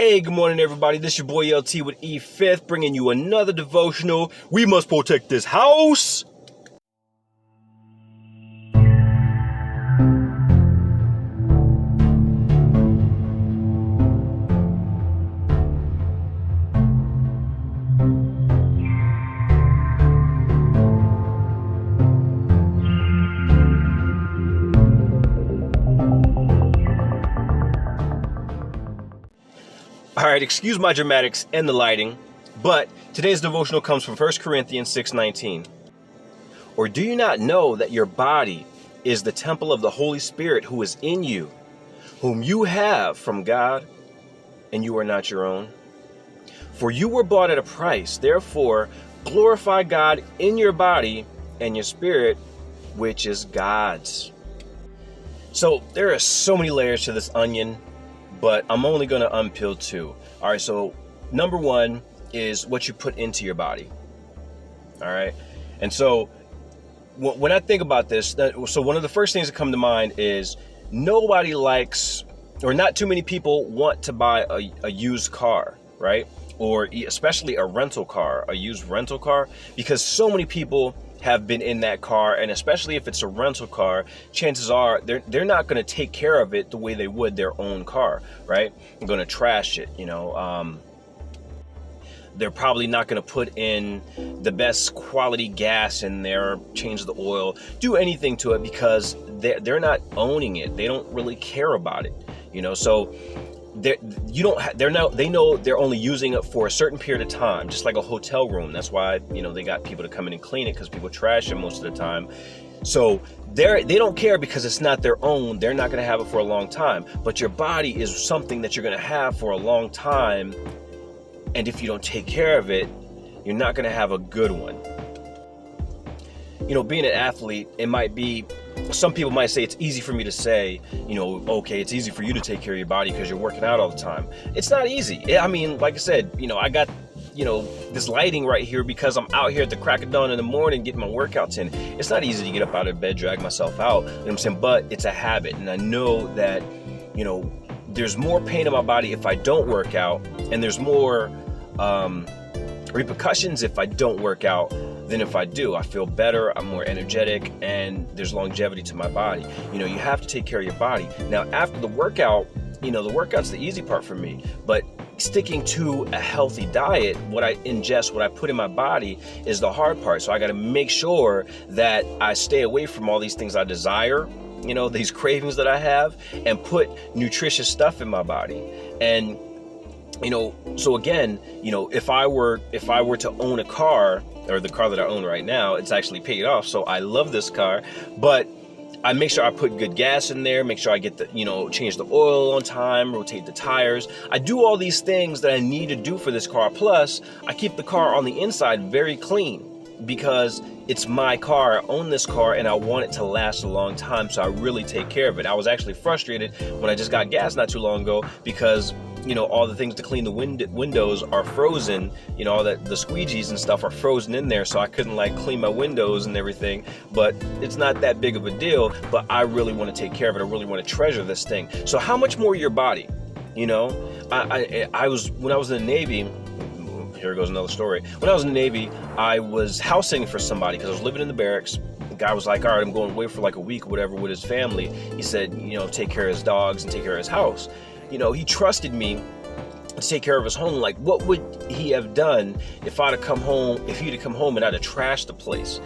Hey, good morning, everybody. This is your boy LT with E5th, bringing you another devotional. We must protect this house. All right, excuse my dramatics and the lighting, but today's devotional comes from 1 Corinthians 6:19. Or do you not know that your body is the temple of the Holy Spirit who is in you, whom you have from God, and you are not your own? For you were bought at a price. Therefore, glorify God in your body and your spirit, which is God's. So there are so many layers to this onion, but I'm only going to unpeel two. All right, so number one is what you put into your body. All right, and so when I think about this, so one of the first things that come to mind is nobody likes, or not too many people want to buy a used car, right? Or especially a rental car, a used rental car, because so many people have been in that car, and especially if it's a rental car, chances are they're not going to take care of it the way they would their own car, right? They're going to trash it, they're probably not going to put in the best quality gas in there, change the oil, do anything to it, because they're not owning it. They don't really care about it, so they know they're only using it for a certain period of time, just like a hotel room. That's why they got people to come in and clean it, because people trash it most of the time. So they don't care because it's not their own. They're not going to have it for a long time. But your body is something that you're going to have for a long time, and if you don't take care of it, you're not going to have a good one. Being an athlete, it might be, some people might say it's easy for me to say, okay, it's easy for you to take care of your body because you're working out all the time. It's not easy. I mean, like I said, I got, this lighting right here because I'm out here at the crack of dawn in the morning getting my workouts in. It's not easy to get up out of bed, drag myself out, you know what I'm saying? But it's a habit. And I know that, there's more pain in my body if I don't work out, and there's more repercussions if I don't work out than if I do. I feel better, I'm more energetic, and there's longevity to my body. You have to take care of your body. Now, after the workout, the workout's the easy part for me, but sticking to a healthy diet, what I ingest, what I put in my body, is the hard part. So I got to make sure that I stay away from all these things I desire, these cravings that I have, and put nutritious stuff in my body. And so again, if I were to own a car, or the car that I own right now, it's actually paid off, so I love this car, but I make sure I put good gas in there, make sure I get the, change the oil on time, rotate the tires. I do all these things that I need to do for this car. Plus, I keep the car on the inside very clean, because it's my car. I own this car, and I want it to last a long time, so I really take care of it. I was actually frustrated when I just got gas not too long ago, because all the things to clean the windows are frozen. All the squeegees and stuff are frozen in there, so I couldn't clean my windows and everything. But it's not that big of a deal, but I really want to take care of it. I really want to treasure this thing. So how much more your body? When I was in the Navy, here goes another story. When I was in the Navy, I was house sitting for somebody because I was living in the barracks. The guy was like, all right, I'm going away for a week or whatever with his family. He said, take care of his dogs and take care of his house. He trusted me to take care of his home. What would he have done if he'd have come home and I'd have trashed the place?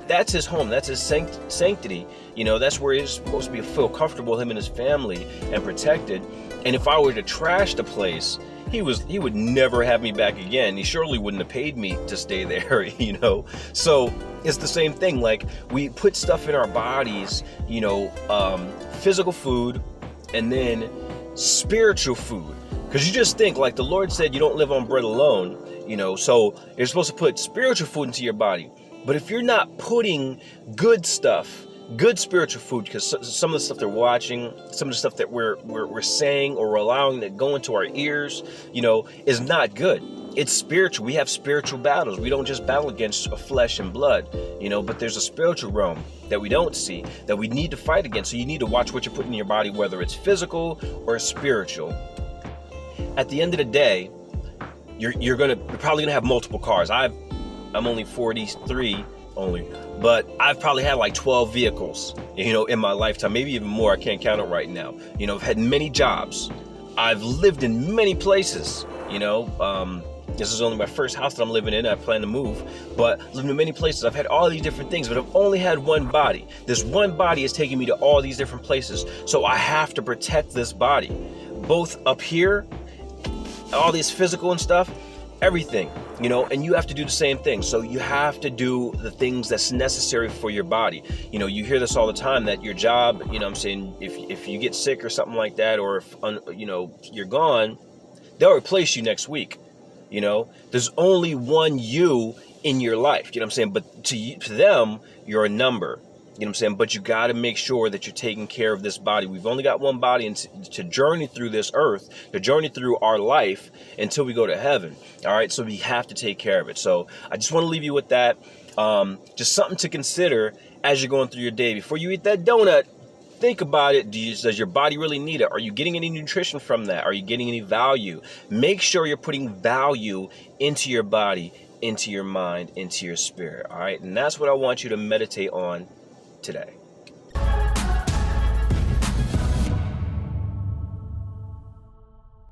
That's his home. That's his sanctity. That's where he's supposed to feel comfortable, him and his family, and protected. And if I were to trash the place, he would never have me back again. He surely wouldn't have paid me to stay there, So it's the same thing. We put stuff in our bodies, physical food, and then spiritual food. Because you just think, the Lord said, you don't live on bread alone, so you're supposed to put spiritual food into your body. But if you're not putting good stuff, good spiritual food, because some of the stuff they're watching, some of the stuff that we're saying or we're allowing to go into our ears, is not good. It's spiritual. We have spiritual battles. We don't just battle against flesh and blood, but there's a spiritual realm that we don't see, that we need to fight against. So you need to watch what you're putting in your body, whether it's physical or spiritual. at the end of the day, you're probably gonna have multiple cars. I'm only 43 only, but I've probably had like 12 vehicles, in my lifetime, maybe even more. I can't count it right now. I've had many jobs. I've lived in many places, this is only my first house that I'm living in. I plan to move, but lived in many places. I've had all these different things, but I've only had one body. This one body is taking me to all these different places. So I have to protect this body, both up here, all this physical and stuff, everything, and you have to do the same thing. So you have to do the things that's necessary for your body. You hear this all the time, that your job, I'm saying, if you get sick or something like that, or if, you're gone, they'll replace you next week. There's only one you in your life, what I'm saying? But to them, you're a number, what I'm saying? But you got to make sure that you're taking care of this body. We've only got one body, and to journey through this earth, to journey through our life until we go to heaven. All right. So we have to take care of it. So I just want to leave you with that. Just something to consider as you're going through your day. Before you eat that donut, think about it. Does your body really need it? Are you getting any nutrition from that? Are you getting any value? Make sure you're putting value into your body, into your mind, into your spirit. All right. And that's what I want you to meditate on today.